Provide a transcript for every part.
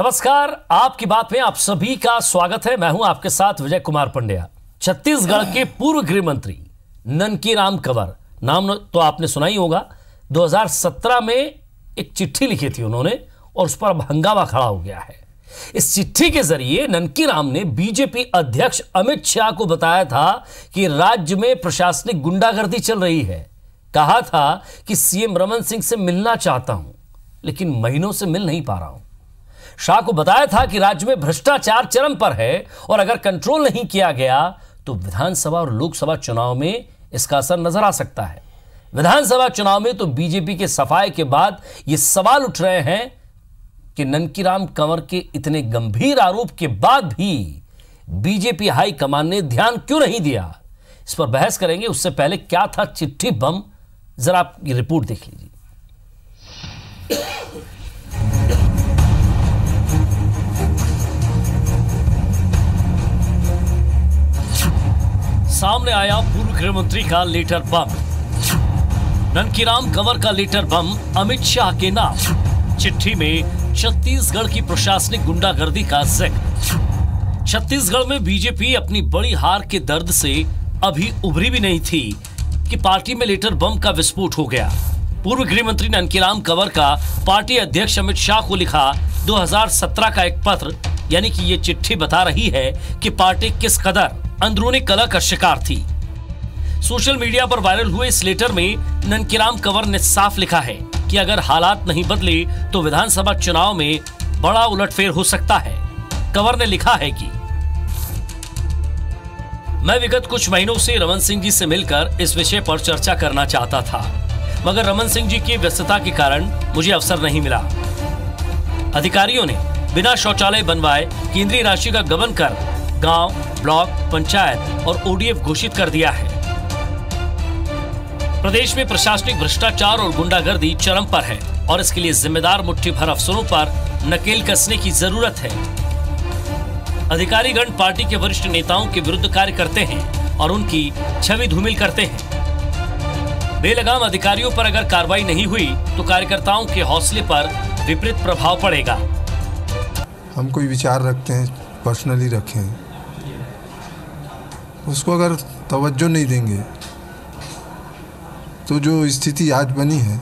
नमस्कार, आपकी बात में आप सभी का स्वागत है। मैं हूं आपके साथ विजय कुमार पंड्या। छत्तीसगढ़ के पूर्व गृह मंत्री ननकीराम कंवर, नाम तो आपने सुना ही होगा। 2017 में एक चिट्ठी लिखी थी उन्होंने और उस पर अब हंगामा खड़ा हो गया है। इस चिट्ठी के जरिए ननकीराम ने बीजेपी अध्यक्ष अमित शाह को बताया था कि राज्य में प्रशासनिक गुंडागर्दी चल रही है। कहा था कि सीएम रमन सिंह से मिलना चाहता हूं, लेकिन महीनों से मिल नहीं पा रहा हूं। शाह को बताया था कि राज्य में भ्रष्टाचार चरम पर है और अगर कंट्रोल नहीं किया गया तो विधानसभा और लोकसभा चुनाव में इसका असर नजर आ सकता है। विधानसभा चुनाव में तो बीजेपी के सफाए के बाद यह सवाल उठ रहे हैं कि ननकीराम कंवर के इतने गंभीर आरोप के बाद भी बीजेपी हाईकमान ने ध्यान क्यों नहीं दिया। इस पर बहस करेंगे। उससे पहले क्या था चिट्ठी बम, जरा आप ये रिपोर्ट देख लीजिए। सामने आया पूर्व गृह मंत्री का लेटर बम। ननकीराम कंवर का लेटर बम अमित शाह के नाम। चिट्ठी में छत्तीसगढ़ की प्रशासनिक गुंडागर्दी का जिक्र। छत्तीसगढ़ में बीजेपी अपनी बड़ी हार के दर्द से अभी उभरी भी नहीं थी कि पार्टी में लेटर बम का विस्फोट हो गया। पूर्व गृह मंत्री ननकीराम कंवर का पार्टी अध्यक्ष अमित शाह को लिखा 2017 का एक पत्र, यानी कि ये चिट्ठी बता रही है कि पार्टी किस कदर अंदरूनी कलह का शिकार थी। सोशल मीडिया पर वायरल हुए इस लेटर में ननकीराम कंवर ने साफ लिखा है कि अगर हालात नहीं बदले तो विधानसभा चुनाव में बड़ा उलटफेर हो सकता है। कंवर ने लिखा है कि मैं विगत कुछ महीनों से रमन सिंह जी से मिलकर इस विषय पर चर्चा करना चाहता था, मगर रमन सिंह जी की व्यस्तता के कारण मुझे अवसर नहीं मिला। अधिकारियों ने बिना शौचालय बनवाए केंद्रीय राशि का गबन कर गांव, ब्लॉक, पंचायत और ओडीएफ घोषित कर दिया है। प्रदेश में प्रशासनिक भ्रष्टाचार और गुंडागर्दी चरम पर है और इसके लिए जिम्मेदार मुट्ठी भर अफसरों पर नकेल कसने की जरूरत है। अधिकारीगण पार्टी के वरिष्ठ नेताओं के विरुद्ध कार्य करते हैं और उनकी छवि धूमिल करते हैं। बेलगाम अधिकारियों पर अगर कार्रवाई नहीं हुई तो कार्यकर्ताओं के हौसले पर विपरीत प्रभाव पड़ेगा। हम कोई विचार रखते हैं, पर्सनली रखें, उसको अगर तवज्जो नहीं देंगे तो जो स्थिति आज बनी है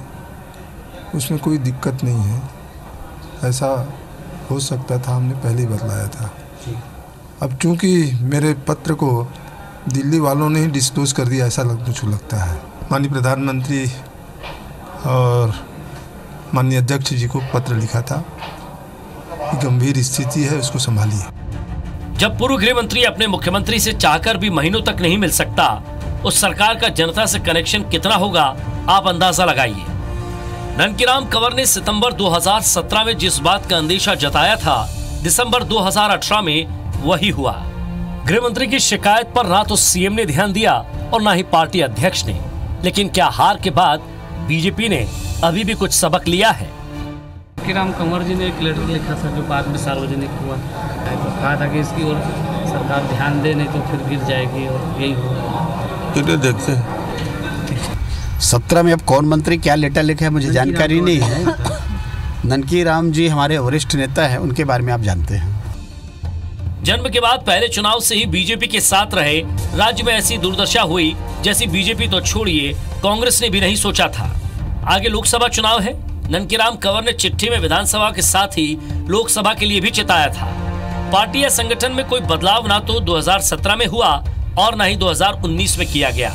उसमें कोई दिक्कत नहीं है। ऐसा हो सकता था, हमने पहले ही बतलाया था। अब चूंकि मेरे पत्र को दिल्ली वालों ने ही डिस्क्लोज कर दिया, ऐसा मुझे लगता है। माननीय प्रधानमंत्री और माननीय अध्यक्ष जी को पत्र लिखा था, गंभीर स्थिति है, उसको संभालिए। जब पूर्व गृह मंत्री अपने मुख्यमंत्री से चाहकर भी महीनों तक नहीं मिल सकता, उस सरकार का जनता से कनेक्शन कितना होगा, आप अंदाजा लगाइए। ननकीराम कंवर ने सितंबर 2017 में जिस बात का अंदेशा जताया था, दिसंबर 2018 में वही हुआ। गृह मंत्री की शिकायत पर ना तो सीएम ने ध्यान दिया और ना ही पार्टी अध्यक्ष ने। लेकिन क्या हार के बाद बीजेपी ने अभी भी कुछ सबक लिया है? ननकीराम कंवर जी ने एक लेटर लिखा था जो बाद में सार्वजनिक हुआ, तो कहा था कि इसकी ओर सरकार ध्यान दे, नहीं तो फिर गिर जाएगी और यही होगा। देखते हैं 17 में अब कौन मंत्री क्या लेटर लिखा है मुझे जानकारी नहीं है। ननकीराम जी हमारे वरिष्ठ नेता हैं, उनके बारे में आप जानते हैं। जन्म के बाद पहले चुनाव से ही बीजेपी के साथ रहे। राज्य में ऐसी दुर्दशा हुई जैसी बीजेपी तो छोड़िए, कांग्रेस ने भी नहीं सोचा था। आगे लोकसभा चुनाव है। ननकीराम कंवर ने चिट्ठी में विधानसभा के साथ ही लोकसभा के लिए भी चेताया था। पार्टी या संगठन में कोई बदलाव ना तो 2017 में हुआ और ना ही 2019 में किया गया।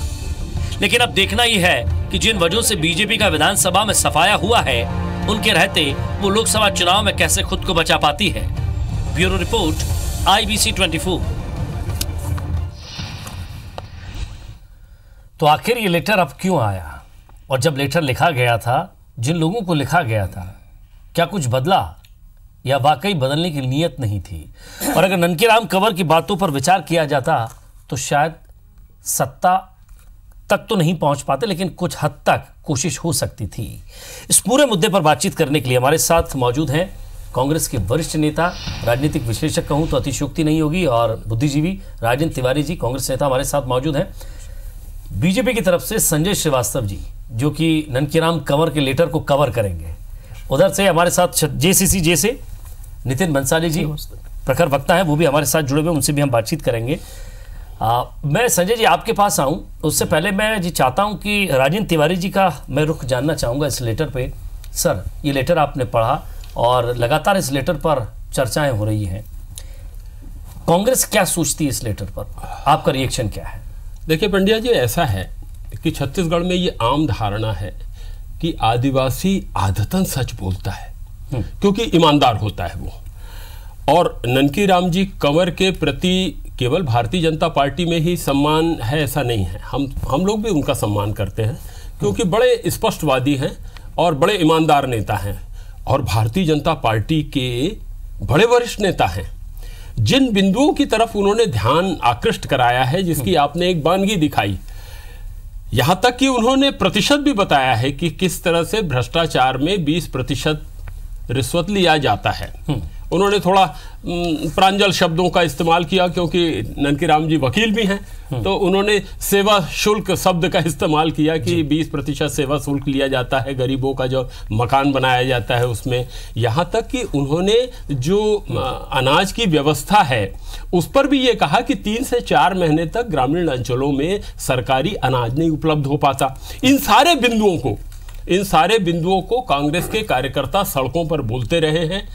लेकिन अब देखना यह है कि जिन वजहों से बीजेपी का विधानसभा में सफाया हुआ है, उनके रहते वो लोकसभा चुनाव में कैसे खुद को बचा पाती है। Bureau report, IBC 24। तो आखिर ये लेटर अब क्यों आया, और जब लेटर लिखा गया था, जिन लोगों को लिखा गया था, क्या कुछ बदला या वाकई बदलने की नीयत नहीं थी? और अगर ननकीराम कंवर की बातों पर विचार किया जाता तो शायद सत्ता तक तो नहीं पहुंच पाते, लेकिन कुछ हद तक कोशिश हो सकती थी। इस पूरे मुद्दे पर बातचीत करने के लिए हमारे साथ मौजूद हैं कांग्रेस के वरिष्ठ नेता, राजनीतिक विश्लेषक कहूं तो अतिशयोक्ति नहीं होगी, और बुद्धिजीवी राजेंद्र तिवारी जी, कांग्रेस नेता हमारे साथ मौजूद हैं। बीजेपी की तरफ से संजय श्रीवास्तव जी, जो कि ननकीराम कंवर के लेटर को कवर करेंगे। उधर से हमारे साथ जेसीसी जे से नितिन बंसाली जी प्रखर वक्ता है, वो भी हमारे साथ जुड़े हुए, उनसे भी हम बातचीत करेंगे। मैं संजय जी आपके पास आऊं, उससे पहले मैं जी चाहता हूं कि राजेंद्र तिवारी जी का मैं रुख जानना चाहूँगा इस लेटर पे। सर, ये लेटर आपने पढ़ा और लगातार इस लेटर पर चर्चाएं हो रही हैं, कांग्रेस क्या सोचती है इस लेटर पर, आपका रिएक्शन क्या है? देखिए पंड्या जी, ऐसा है कि छत्तीसगढ़ में ये आम धारणा है कि आदिवासी आदतन सच बोलता है क्योंकि ईमानदार होता है वो, और ननकी राम जी कंवर के प्रति केवल भारतीय जनता पार्टी में ही सम्मान है ऐसा नहीं है, हम लोग भी उनका सम्मान करते हैं क्योंकि बड़े स्पष्टवादी हैं और बड़े ईमानदार नेता हैं, और भारतीय जनता पार्टी के बड़े वरिष्ठ नेता हैं। जिन बिंदुओं की तरफ उन्होंने ध्यान आकृष्ट कराया है, जिसकी आपने एक बानगी दिखाई, यहां तक कि उन्होंने प्रतिशत भी बताया है कि किस तरह से भ्रष्टाचार में 20% रिश्वत लिया जाता है। उन्होंने थोड़ा प्रांजल शब्दों का इस्तेमाल किया क्योंकि ननकी राम जी वकील भी हैं, तो उन्होंने सेवा शुल्क शब्द का इस्तेमाल किया कि 20% सेवा शुल्क लिया जाता है, गरीबों का जो मकान बनाया जाता है उसमें। यहाँ तक कि उन्होंने जो अनाज की व्यवस्था है उस पर भी ये कहा कि 3 से 4 महीने तक ग्रामीण अंचलों में सरकारी अनाज नहीं उपलब्ध हो पाता। इन सारे बिंदुओं को कांग्रेस के कार्यकर्ता सड़कों पर बोलते रहे हैं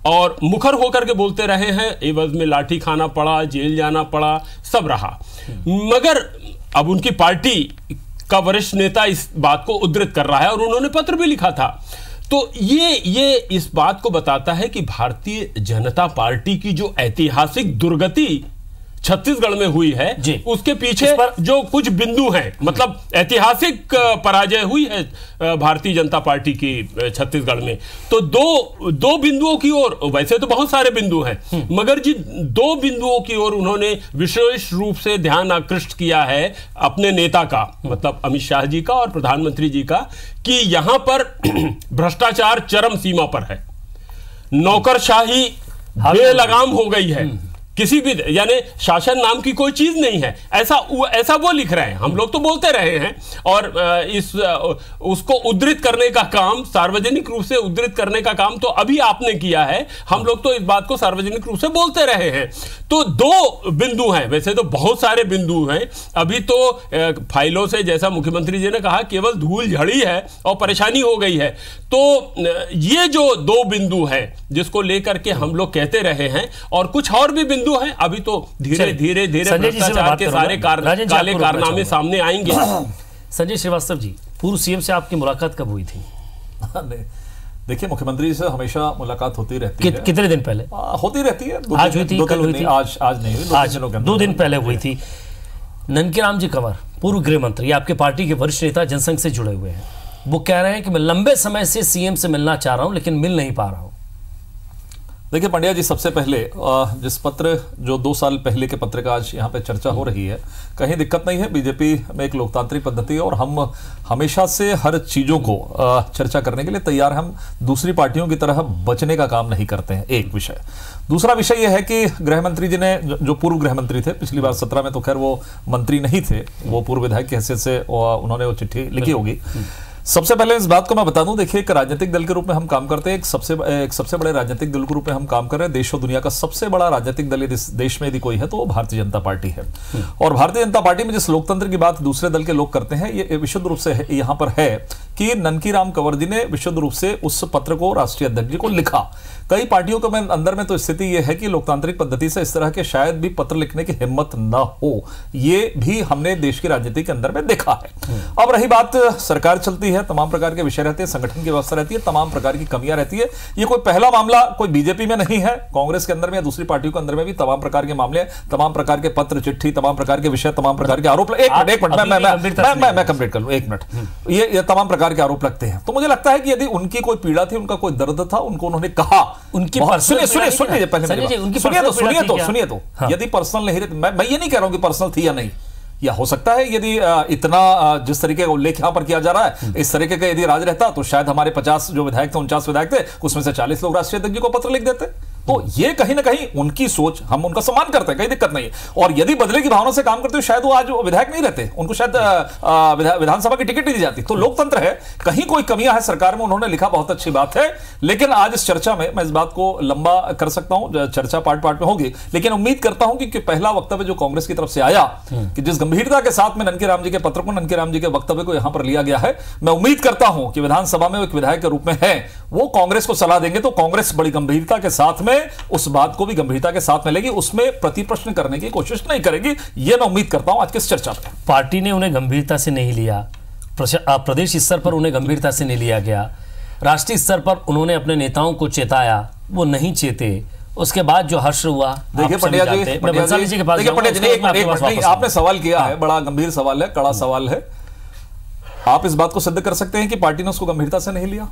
और मुखर होकर के बोलते रहे हैं, एवज में लाठी खाना पड़ा, जेल जाना पड़ा, सब रहा। मगर अब उनकी पार्टी का वरिष्ठ नेता इस बात को उद्धृत कर रहा है और उन्होंने पत्र भी लिखा था। तो ये इस बात को बताता है कि भारतीय जनता पार्टी की जो ऐतिहासिक दुर्गति छत्तीसगढ़ में हुई है उसके पीछे जो कुछ बिंदु हैं, मतलब ऐतिहासिक पराजय हुई है भारतीय जनता पार्टी की छत्तीसगढ़ में, तो दो बिंदुओं की ओर, वैसे तो बहुत सारे बिंदु हैं मगर जिन 2 बिंदुओं की ओर उन्होंने विशेष रूप से ध्यान आकृष्ट किया है अपने नेता का, मतलब अमित शाह जी का और प्रधानमंत्री जी का, कि यहां पर भ्रष्टाचार चरम सीमा पर है, नौकरशाही बेलगाम हो गई है, किसी भी यानी शासन नाम की कोई चीज नहीं है, ऐसा वो लिख रहे हैं। हम लोग तो बोलते रहे हैं और उसको उद्धृत करने का काम, सार्वजनिक रूप से उद्धृत करने का काम तो अभी आपने किया है, हम लोग तो इस बात को सार्वजनिक रूप से बोलते रहे हैं। तो 2 बिंदु हैं, वैसे तो बहुत सारे बिंदु हैं, अभी तो फाइलों से, जैसा मुख्यमंत्री जी ने कहा, केवल धूल झड़ी है और परेशानी हो गई है। तो ये जो 2 बिंदु हैं जिसको लेकर के हम लोग कहते रहे हैं, और कुछ और भी बिंदु हैं, अभी तो धीरे धीरे भ्रष्टाचार के सारे काले कारनामे सामने आएंगे। संजय श्रीवास्तव जी, पूर्व सीएम से आपकी मुलाकात कब हुई थी? देखिए, मुख्यमंत्री से हमेशा मुलाकात होती रहती है। कितने दिन पहले? होती रहती है। आज हुई थी, कल हुई थी? आज नहीं हुई, आज 2 दिन पहले हुई थी। ननकी राम जी कंवर, पूर्व गृह मंत्री, आपके पार्टी के वरिष्ठ नेता, जनसंघ से जुड़े हुए हैं, वो कह रहे हैं कि मैं लंबे समय से सीएम से मिलना चाह रहा हूं लेकिन मिल नहीं पा रहा हूं। देखिए पंड्या जी, सबसे पहले जिस पत्र जो 2 साल पहले के पत्र का आज यहाँ पे चर्चा हो रही है, कहीं दिक्कत नहीं है। बीजेपी में एक लोकतांत्रिक पद्धति है और हम हमेशा से हर चीजों को चर्चा करने के लिए तैयार हैं। हम दूसरी पार्टियों की तरह बचने का काम नहीं करते हैं, एक विषय। दूसरा विषय यह है कि गृह मंत्री जी ने, जो पूर्व गृह मंत्री थे, पिछली बार 17 में तो खैर वो मंत्री नहीं थे, वो पूर्व विधायक की हैसियत से उन्होंने वो चिट्ठी लिखी होगी। सबसे पहले इस बात को मैं बता दूं, देखिए, एक राजनीतिक दल के रूप में हम काम करते हैं, एक सबसे बड़े राजनीतिक दल के रूप में हम काम कर रहे हैं। देश और दुनिया का सबसे बड़ा राजनीतिक दल देश में यदि कोई है तो वो भारतीय जनता पार्टी है। और भारतीय जनता पार्टी में जिस लोकतंत्र की बात दूसरे दल के लोग करते हैं, ये विशुद्ध रूप से यहाँ पर है कि ननकी राम कंवर जी ने विशुद्ध रूप से उस पत्र को राष्ट्रीय अध्यक्ष जी को लिखा। कई पार्टियों के अंदर में तो स्थिति यह है कि लोकतांत्रिक पद्धति से इस तरह के शायद भी पत्र लिखने की हिम्मत न हो, ये भी हमने देश की राजनीति के अंदर में देखा है। अब रही बात, सरकार चलती है, तमाम प्रकार के विषय रहते हैं, संगठन की व्यवस्था रहती है, तमाम प्रकार की कमियां रहती है। ये कोई पहला मामला कोई बीजेपी में नहीं है, कांग्रेस के अंदर में या दूसरी पार्टियों के अंदर में भी तमाम प्रकार के मामले, तमाम प्रकार के पत्र चिट्ठी, तमाम प्रकार के विषय, तमाम प्रकार के आरोप। एक मिनट मैं कंप्लीट कर लूं, 1 मिनट। ये तमाम प्रकार के आरोप लगते हैं। तो मुझे लगता है कि यदि उनकी कोई पीड़ा थी, उनका कोई दर्द था, उनको उन्होंने कहा, उनकी सुनिए तो यदि पर्सनल नहीं रहती, मैं ये नहीं कह रहा हूं कि पर्सनल थी या नहीं, या हो सकता है यदि इतना जिस तरीके का उल्लेख यहां पर किया जा रहा है, इस तरीके का यदि राज रहता तो शायद हमारे 50 जो विधायक थे, 49 विधायक थे, उसमें से 40 लोग राष्ट्रीय अध्यक्ष जी को पत्र लिख देते। तो ये कहीं ना कहीं उनकी सोच, हम उनका सम्मान करते हैं, कहीं दिक्कत नहीं है। और यदि बदले की भावना से काम करते हो शायद वो आज विधायक नहीं रहते, उनको शायद विधानसभा की टिकट नहीं दी जाती। तो लोकतंत्र है, कहीं कोई कमियां है सरकार में, उन्होंने लिखा, बहुत अच्छी बात है। लेकिन आज इस चर्चा में मैं इस बात को लंबा कर सकता हूं, चर्चा पार्ट पार्ट में होगी, लेकिन उम्मीद करता हूं कि पहला वक्तव्य जो कांग्रेस की तरफ से आया, कि जिस गंभीरता के साथ में ननकी राम जी के पत्र को, ननकी राम जी के वक्तव्य को यहां पर लिया गया है, मैं उम्मीद करता हूं कि विधानसभा में एक विधायक के रूप में है, वो कांग्रेस को सलाह देंगे तो कांग्रेस बड़ी गंभीरता के साथ में उस बात को भी गंभीरता के साथ में लेगी, उसमें प्रति प्रश्न करने की कोशिश नहीं करेगी। यह मैं उम्मीद करता हूं आज की इस चर्चा में। पार्टी ने उन्हें गंभीरता से नहीं लिया, प्रदेश स्तर पर उन्हें गंभीरता से नहीं लिया गया, राष्ट्रीय स्तर पर उन्होंने अपने नेताओं को चेताया, वो नहीं चेते। उसके बाद जो हर्ष हुआ, देखिए पंड्या जी, आपने सवाल किया है, बड़ा गंभीर सवाल है, कड़ा सवाल है। आप इस बात को सिद्ध कर सकते हैं कि पार्टी ने उसको गंभीरता से नहीं लिया?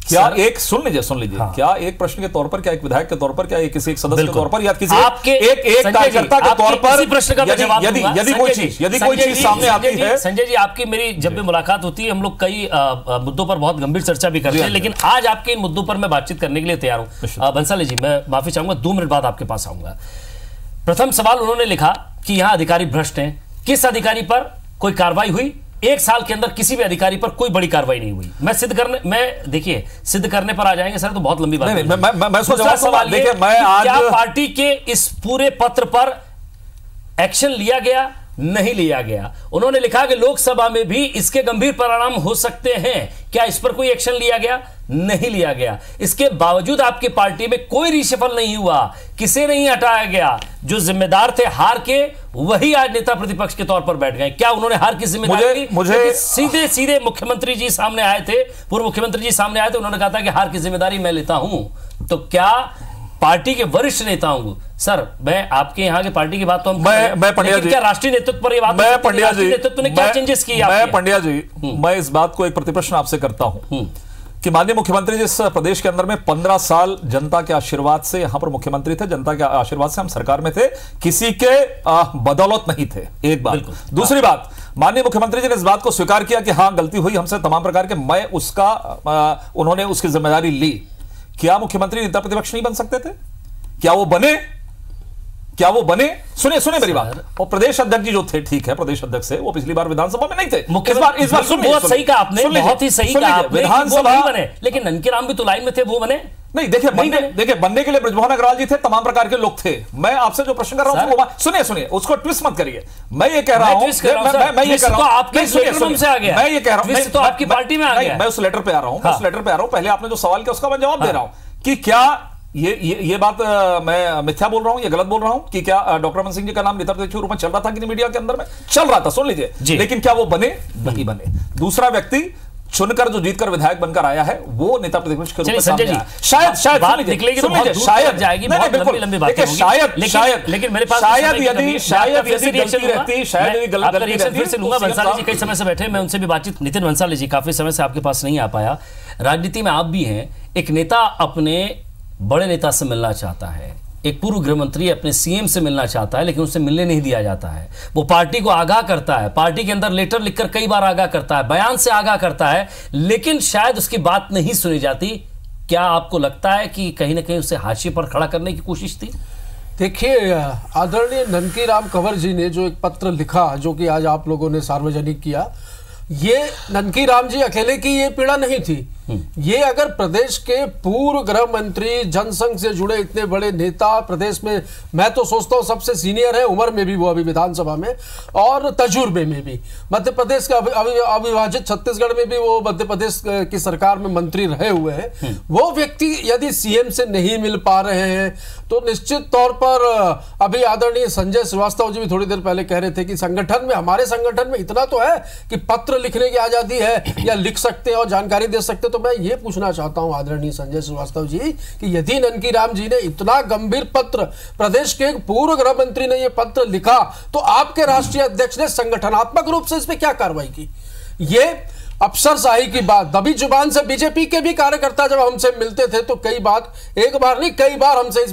क्या एक सुन लीजिए हाँ। क्या एक प्रश्न के तौर पर, क्या एक विधायक के तौर पर, क्या एक किसी एक सदस्य के तौर पर, या किसी एक कार्यकर्ता के तौर पर प्रश्न का जवाब, यदि कोई चीज सामने आती है। संजय जी, आपकी मेरी जब भी मुलाकात होती है हम लोग कई मुद्दों पर बहुत गंभीर चर्चा भी करते हैं, लेकिन आज आपके इन मुद्दों पर मैं बातचीत करने के लिए तैयार हूं। बंसाली जी, मैं माफी चाहूंगा, 2 मिनट बाद आपके पास आऊंगा। प्रथम सवाल, उन्होंने लिखा कि यहां अधिकारी भ्रष्ट हैं। किस अधिकारी पर कोई कार्रवाई हुई? 1 साल के अंदर किसी भी अधिकारी पर कोई बड़ी कार्रवाई नहीं हुई। देखिए सिद्ध करने पर आ जाएंगे सर तो बहुत लंबी बात है। मैं सवाल, देखिए मैं आज, क्या पार्टी के इस पूरे पत्र पर एक्शन लिया गया? नहीं लिया गया। उन्होंने लिखा कि लोकसभा में भी इसके गंभीर परिणाम हो सकते हैं, क्या इस पर कोई एक्शन लिया गया? नहीं लिया गया। इसके बावजूद आपकी पार्टी में कोई रिशफल नहीं हुआ, किसे नहीं हटाया गया। जो जिम्मेदार थे हार के, वही आज नेता प्रतिपक्ष के तौर पर बैठ गए। क्या उन्होंने हार की जिम्मेदारी? मुझे सीधे मुख्यमंत्री जी सामने आए थे, पूर्व मुख्यमंत्री जी सामने आए थे, उन्होंने कहा था कि हार की जिम्मेदारी मैं लेता हूं। तो क्या पार्टी के वरिष्ठ नेताओं को, सर मैं आपके यहाँ के पार्टी की बात तो मैं पंड्या जी, क्या राष्ट्रीय नेतृत्व पर ये बात, मैं पंड्या जी, नेतृत्व ने क्या चेंजेस किए? मैं पंड्या जी, मैं इस बात को एक प्रतिप्रश्न आपसे करता हूं कि माननीय मुख्यमंत्री जिस प्रदेश के अंदर में 15 साल जनता के आशीर्वाद से यहां पर मुख्यमंत्री थे, जनता के आशीर्वाद से हम सरकार में थे, किसी के बदौलत नहीं थे। एक बात। दूसरी बात, माननीय मुख्यमंत्री जी ने इस बात को स्वीकार किया कि हां गलती हुई हमसे तमाम प्रकार के, मैं उसका उन्होंने उसकी जिम्मेदारी ली। क्या मुख्यमंत्री नेता प्रतिपक्ष नहीं बन सकते थे? क्या वो बने? सुनिए मेरी बात। और प्रदेश अध्यक्ष जी जो थे, ठीक है, प्रदेश अध्यक्ष से वो पिछली बार विधानसभा में नहीं थे। इस बार बहुत सही कहा आपने, बहुत ही सही कहा आपने, विधानसभा बने, लेकिन ननकी राम भी तो लाइन में थे, वो बने नहीं। देखिए बनने के लिए ब्रजमोहन अग्रवाल जी थे, तमाम प्रकार के लोग थे। मैं आपसे जो प्रश्न कर रहा हूं, सुनिए, उसको ट्विस्ट मत करिए। मैं ये कह रहा हूं, आपकी पार्टी में आ गया। मैं उस लेटर पे आ रहा हूं, पहले आपने जो सवाल किया उसका मैं जवाब दे रहा हूं कि क्या ये बात मैं मिथ्या बोल रहा हूं, ये गलत बोल रहा हूं कि क्या डॉक्टर रमन सिंह जी का नाम नेता प्रतिपक्ष के रूप में चल रहा था कि नहीं मीडिया के अंदर में? चल रहा था, सुन लीजिए। लेकिन क्या वो बने? नहीं बने। दूसरा व्यक्ति चुनकर जो जीतकर विधायक बनकर आया है, वो नेता प्रतिपक्ष के रूप में सामने आया। शायद निकलेगी तो बहुत दूर तक जाएगी, बहुत लंबी बात होगी। लेकिन मेरे पास फिर से लूंगा। बंसाली जी कई समय से बैठे, मैं उनसे भी बातचीत, नितिन बंसाली जी काफी समय से आपके पास नहीं आ पाया। राजनीति में आप भी हैं, एक नेता अपने बड़े नेता से मिलना चाहता है, एक पूर्व गृह मंत्री अपने सीएम से मिलना चाहता है, लेकिन उससे मिलने नहीं दिया जाता है। वो पार्टी को आगाह करता है, पार्टी के अंदर लेटर लिखकर कई बार आगाह करता है, बयान से आगाह करता है, लेकिन शायद उसकी बात नहीं सुनी जाती। क्या आपको लगता है कि कहीं ना कहीं उसे हाशिए पर खड़ा करने की कोशिश थी? देखिए, आदरणीय ननकी राम कंवर जी ने जो एक पत्र लिखा, जो कि आज आप लोगों ने सार्वजनिक किया, ये ननकी राम जी अकेले की ये पीड़ा नहीं थी। ये अगर प्रदेश के पूर्व गृह मंत्री, जनसंघ से जुड़े इतने बड़े नेता, प्रदेश में मैं तो सोचता हूँ सबसे सीनियर है, उम्र में भी वो अभी विधानसभा में, और तजुर्बे में भी, मध्य प्रदेश का अविभाजित छत्तीसगढ़ में भी वो मध्य प्रदेश की सरकार में मंत्री रहे हुए हैं, वो व्यक्ति यदि सीएम से नहीं मिल पा रहे हैं तो निश्चित तौर पर, अभी आदरणीय संजय श्रीवास्तव जी भी थोड़ी देर पहले कह रहे थे कि संगठन में, हमारे संगठन में इतना तो है कि पत्र लिखने की आजादी है, या लिख सकते हैं और जानकारी दे सकते हैं। तो मैं ये पूछना चाहता हूं आदरणीय संजय श्रीवास्तव जी कि यदि ननकी राम जी ने इतना गंभीर पत्र, प्रदेश के एक पूर्व गृह मंत्री ने ये पत्र लिखा, तो आपके राष्ट्रीय अध्यक्ष ने संगठनात्मक रूप से इस पे क्या कार्रवाई की? ये अफसरशाही की बात, दबी जुबान से बीजेपी के भी कार्यकर्ता जब हमसे मिलते थे तो कई बार हमसे इस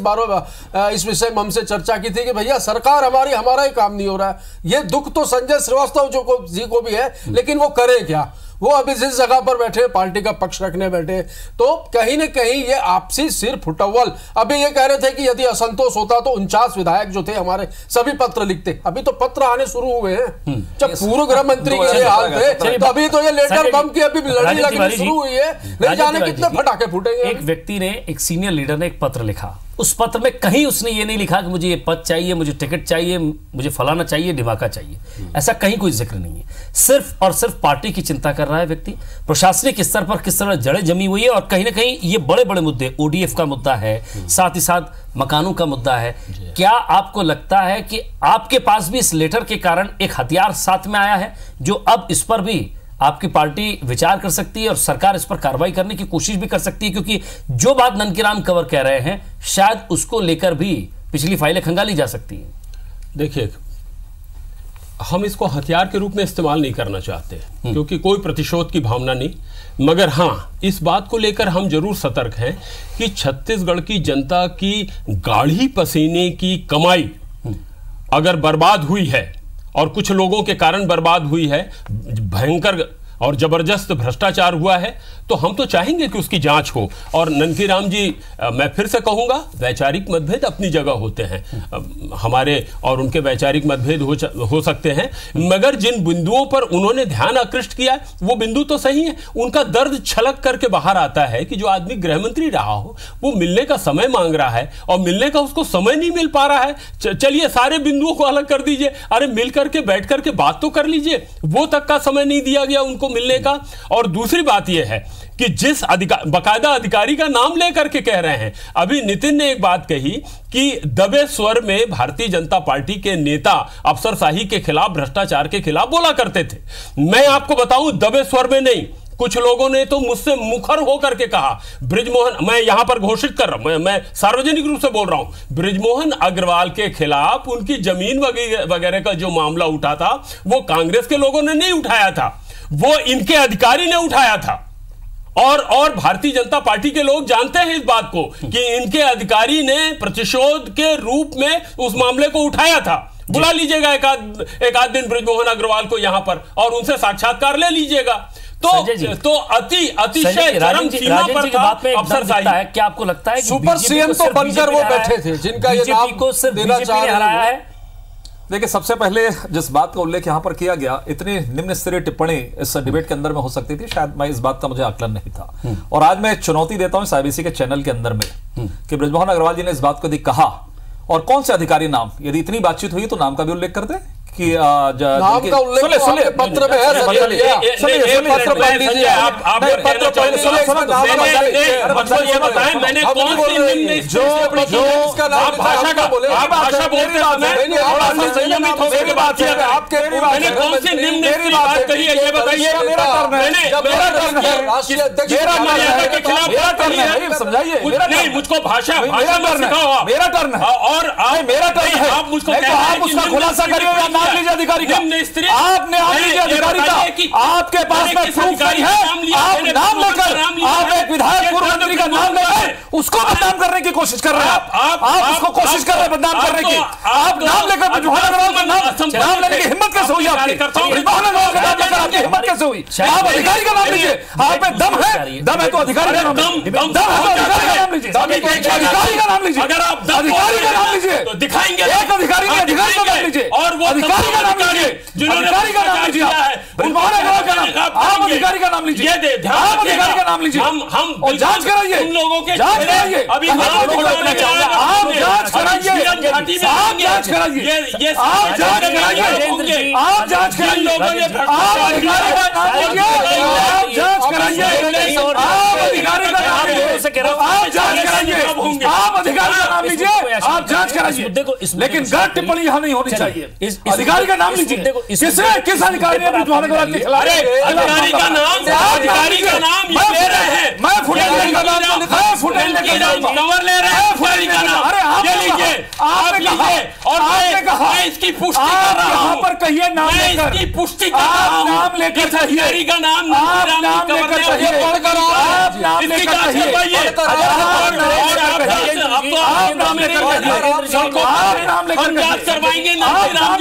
विषय में हमसे चर्चा की थी कि भैया सरकार हमारा ही काम नहीं हो रहा है। ये दुख तो संजय श्रीवास्तव जी को भी है, लेकिन वो करें क्या? वो अभी जिस जगह पर बैठे पार्टी का पक्ष रखने बैठे, तो कहीं ना कहीं ये आपसी सिर फुटअव्वल। अभी ये कह रहे थे कि यदि असंतोष होता तो 49 विधायक जो थे हमारे सभी पत्र लिखते। अभी तो पत्र आने शुरू हुए हैं। जब पूर्व गृह मंत्री के ये हाल थे, तो अभी तो ये लेटर बम की अभी लड़ाई लगनी शुरू हुई है, नहीं जाने कितने फटाके फूटेंगे। एक व्यक्ति ने, एक सीनियर लीडर ने एक पत्र लिखा, उस पत्र में कहीं उसने ये नहीं लिखा कि मुझे ये पद चाहिए, मुझे टिकट चाहिए, मुझे फलाना चाहिए, ढिमाका चाहिए, ऐसा कहीं कोई जिक्र नहीं है। सिर्फ और सिर्फ पार्टी की चिंता कर रहा है व्यक्ति। प्रशासनिक स्तर पर किस तरह जड़ें जमी हुई है, और कहीं ना कहीं ये बड़े बड़े मुद्दे, ओडीएफ का मुद्दा है, साथ ही साथ मकानों का मुद्दा है। क्या आपको लगता है कि आपके पास भी इस लेटर के कारण एक हथियार साथ में आया है, जो अब इस पर भी आपकी पार्टी विचार कर सकती है और सरकार इस पर कार्रवाई करने की कोशिश भी कर सकती है? क्योंकि जो बात ननकीराम कंवर कह रहे हैं, शायद उसको लेकर भी पिछली फाइलें खंगाली जा सकती है। देखिए, हम इसको हथियार के रूप में इस्तेमाल नहीं करना चाहते, क्योंकि कोई प्रतिशोध की भावना नहीं, मगर हाँ, इस बात को लेकर हम जरूर सतर्क हैं कि छत्तीसगढ़ की जनता की गाढ़ी पसीने की कमाई अगर बर्बाद हुई है, और कुछ लोगों के कारण बर्बाद हुई है, भयंकर और जबरदस्त भ्रष्टाचार हुआ है, तो हम तो चाहेंगे कि उसकी जांच हो। और ननकीराम जी, मैं फिर से कहूंगा, वैचारिक मतभेद अपनी जगह होते हैं, हमारे और उनके वैचारिक मतभेद हो सकते हैं, मगर जिन बिंदुओं पर उन्होंने ध्यान आकृष्ट किया वो बिंदु तो सही है। उनका दर्द छलक करके बाहर आता है कि जो आदमी गृह मंत्री रहा हो, वो मिलने का समय मांग रहा है और मिलने का उसको समय नहीं मिल पा रहा है। चलिए सारे बिंदुओं को अलग कर दीजिए, अरे मिल करके बैठ करके बात तो कर लीजिए, वो तक का समय नहीं दिया गया उनको मिलने का। और दूसरी बात यह है कि जिस बकायदा अधिकारी का नाम लेकर के कह रहे हैं, अभी नितिन ने एक बात कही कि दबे स्वर में भारतीय जनता पार्टी के नेता अफसरशाही के खिलाफ, भ्रष्टाचार के खिलाफ बोला करते थे। मैं आपको बताऊं, दबे स्वर में नहीं, कुछ लोगों ने तो मुझसे मुखर होकर के कहा, बृजमोहन, मैं यहां पर घोषित कर रहा हूं, मैं सार्वजनिक रूप से बोल रहा हूं, बृजमोहन अग्रवाल के खिलाफ उनकी जमीन वगैरह का जो मामला उठा था, वो कांग्रेस के लोगों ने नहीं उठाया था, वो इनके अधिकारी ने उठाया था। और भारतीय जनता पार्टी के लोग जानते हैं इस बात को कि इनके अधिकारी ने प्रतिशोध के रूप में उस मामले को उठाया था। बुला लीजिएगा एक आध दिन बृजमोहन अग्रवाल को यहां पर और उनसे साक्षात्कार ले लीजिएगा। तो अतिशय चरम सीमा पर था अफसरशाही। क्या आपको लगता है कि सुपर सीएम तो बनकर वो बैठे थे, जिनका ये नाम को सिर्फ बीजेपी ने हराया है? देखिए, सबसे पहले जिस बात का उल्लेख यहां पर किया गया, इतनी निम्न स्तरीय टिप्पणी इस डिबेट के अंदर में हो सकती थी, शायद मैं इस बात का मुझे आकलन नहीं था। और आज मैं चुनौती देता हूं IBC के चैनल के अंदर में कि बृजमोहन अग्रवाल जी ने इस बात को यदि कहा, और कौन से अधिकारी नाम, यदि इतनी बातचीत हुई तो नाम का भी उल्लेख कर दे कि नाम का उल्लेख तो पत्र में है। पत्र पढ़ लीजिए आप, पत्र पढ़ लीजिए, मैंने कौन सी जो आप भाषा का बोले, आप भाषा बोलते संयमित होकर के बात किया, आपके मैंने कौन सी निम्न बात कही है ये बताइए। के खिलाफ समझाइए, नहीं मुझको भाषा सिखाओ, मेरा टर्न है और मेरा टर्न है, आप मुझको आप उसका खुलासा करिए। नाम लीजिए अधिकारी का, आपने नाम लीजिए अधिकारी का, आपके पास में प्रूफ नहीं है, आप नाम लेकर, आप एक विधायक पूर्व मंत्री का नाम लेकर उसको बदनाम करने की कोशिश कर रहे हैं। आप उसको कोशिश कर रहे हैं बदनाम करने की। आप नाम लेकर बृजमोहन अग्रवाल का नाम लेने की हिम्मत कैसे हुई आपकी? बृजमोहन अग्रवाल का नाम लेकर आपकी हिम्मत कैसे हुई? आप अधिकारी का नाम लीजिए, आप में दम है, दम है तो अधिकारी का नाम लीजिए, दम है तो अधिकारी का नाम लीजिए, अधिकारी का नाम लीजिए, अगर आप अधिकारी का नाम लीजिए तो दिखाएंगे एक अधिकारी ने अधिकारी का नाम लीजिए, और वो अधिकारी का नाम लीजिए, अधिकारी का नाम लीजिए, बृजमोहन अग्रवाल का नाम, आप अधिकारी का नाम लीजिए, आप अधिकारी का नाम लीजिए, हम जांच कराइए, उन लोगों के जांच कराइए, अभी आप जांच कराइए, आप जांच कराइए, आप जांच कराइए, आप जांच कराइए, आप जांच कराइए, आप अधिकारी का नाम लीजिए, आप जांच कराइए, आप अधिकारी का नाम लीजिए, आप जांच कराइए, आप अधिकारी का नाम लीजिए, आप जांच कराइए, लेकिन गलत टिप्पणी यहाँ नहीं होनी चाहिए। अधिकारी का नाम लीजिए, किस अधिकारी ने बृजमोहन अग्रवाल के खिलाफ? अधिकारी का नाम ये ले रहे हैं, मैं फुटेल का नाम, मैं फुटेल का नाम कवर ले रहे हैं, फुटेल का नाम, अरे आप लीजिए, आप लीजिए, और आपने कहा इसकी पुष्टि कर रहा हूं, यहाँ पर कहिए नाम लेकर, इसकी पुष्टि कर रहा हूं, नाम लेकर अधिकारी का नाम, आप नाम लेकर कहिए, आप नाम लेकर कहिए, करवाएंगे आप नाम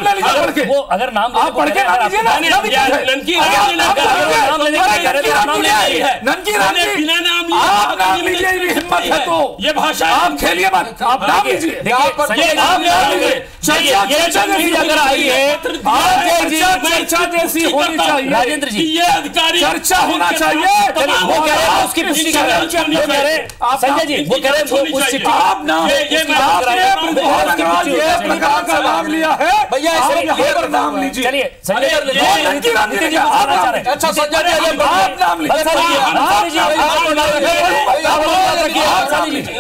ले लीजिए। वो अगर नाम आप पढ़ के नाम लीजिए ना। ननकी राम बिना नाम लिए आप नाम लीजिए, हिम्मत है तो ये भाषा आप खेलिए मत, आप नाम लीजिए। चर्चा जैसी अगर आई है, चर्चा जैसी होनी चाहिए। राजेंद्र जी, ये अधिकारी चर्चा होना चाहिए। वो कह रहे हैं उसकी पुष्टि कर रहे हैं संजय जी, वो कह रहे हैं उस चिट्ठी आप नाम का नाम लिया है भैया, यहाँ पर नाम लीजिए। चलिए संजय जी, अच्छा संजय जी, आप नाम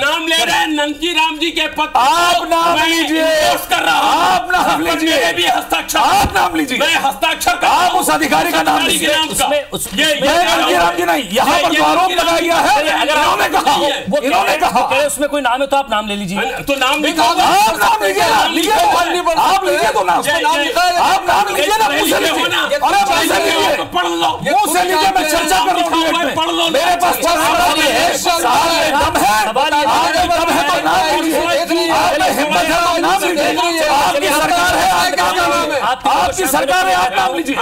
नाम ले रहे हैं ननकी राम जी के पत्र। आप नाम लीजिए, कर रहा हूं। आप नाम लीजिए, भी हस्ताक्षर, आप नाम लीजिए, मैं हस्ताक्षर आप उस अधिकारी का नाम लीजिए। ननकी राम जी नहीं, यहाँ पर जो आरोप लगाया गया है, इन्होंने कहा उसमें कोई नाम है तो आप नाम ले लीजिए। तो नाम लिखा, आप नाम लीजिए ना, आप लीजिए तो नाम, आप नाम लीजिए ना, मुझसे लीजिए, अरे मुझसे लीजिए, पढ़ लो, मुझसे लीजिए, मैं चर्चा कर रहा हूँ, पढ़ लो। मेरे पास दम है तो नाम लीजिए, आप में हिम्मत है तो नाम लीजिए। आपकी सरकार है, आपकी सरकार है, आप नाम लीजिए,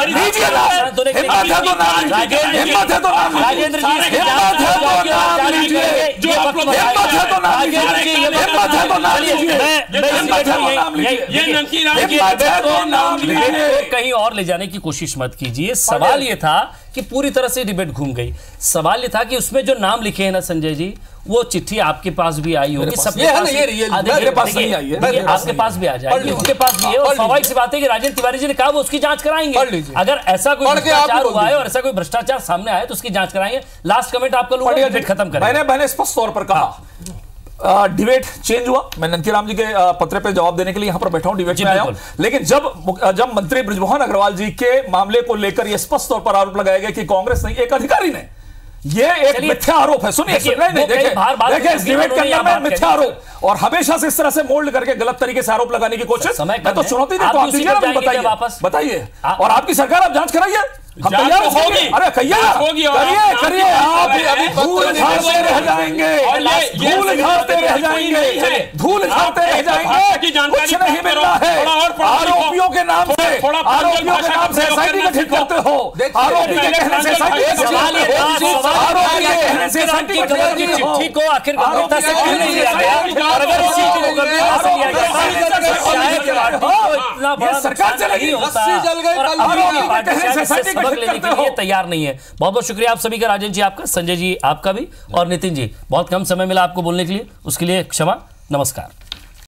लीजिए ना, हिम्मत है तो नाम लीजिए, हिम्मत है तो नाम लीजिए, राजेंद्र जी, हिम्मत है तो नाम लीजिए, हिम्मत है तो नाम लीजिए, हिम्मत है तो नाम लीजिए, हिम्मत है तो नाम लीजिए, ये ननकी राम जी हिम्मत है तो नाम लीजिए। कहीं और ले जाने की कोशिश मत कीजिए। सवाल ये था कि पूरी तरह से डिबेट घूम गई। सवाल ये था कि उसमें जो नाम लिखे हैं ना संजय जी, वो चिट्ठी आपके पास भी आई होगी, सबके पास, मेरे पास नहीं आई है, आपके पास भी आ जाएगी, उनके पास भी है। और स्वाभाविक सी बात है कि राजेंद्र तिवारी जी ने कहा वो उसकी जांच कराएंगे। अगर ऐसा कोई भ्रष्टाचार हुआ है और ऐसा कोई भ्रष्टाचार सामने आया तो उसकी जांच कराएंगे। लास्ट कमेंट आपका लूंगा, डिबेट खत्म करें। मैंने स्पष्ट तौर पर कहा, डिबेट चेंज हुआ। मैं ननकी राम जी के पत्र पे जवाब देने के लिए यहां पर बैठा हूं, डिबेट में आया हूं। लेकिन जब मंत्री बृजमोहन अग्रवाल जी के मामले को लेकर यह स्पष्ट तौर पर आरोप लगाया गया कि कांग्रेस नहीं, एक अधिकारी ने, ये एक मिथ्या आरोप है। सुनिए, देखिए इस डिबेट के अंदर में मिथ्या आरोप और हमेशा से इस तरह से मोल्ड करके गलत तरीके से आरोप लगाने की कोशिश, मैं तो चुनौती देता हूं, आप दीजिए ना, बताइए। और आपकी सरकार, आप जांच कराइए, हम तैयार होगी। अरे करिए, आप धूल झाड़ते रह जाएंगे, धूल झाड़ते रह जाएंगे, धूल झाड़ते रह जाएंगे, कुछ नहीं मिलना है। आरोपियों के नाम से एसआईटी गठित करते हो, आरोपी के कहने से चिट्ठी को आखिर गंभीरता से क्यों नहीं लिया गया? और अगर इस चिट्ठी को गंभीरता से लिया गया, सरकार चलेगी, सबक लेने के लिए तैयार नहीं है। बहुत बहुत शुक्रिया आप सभी का, राजेंद्र जी आपका, संजय जी आपका भी, और नितिन जी, बहुत कम समय मिला आपको बोलने के लिए, उसके लिए क्षमा, नमस्कार।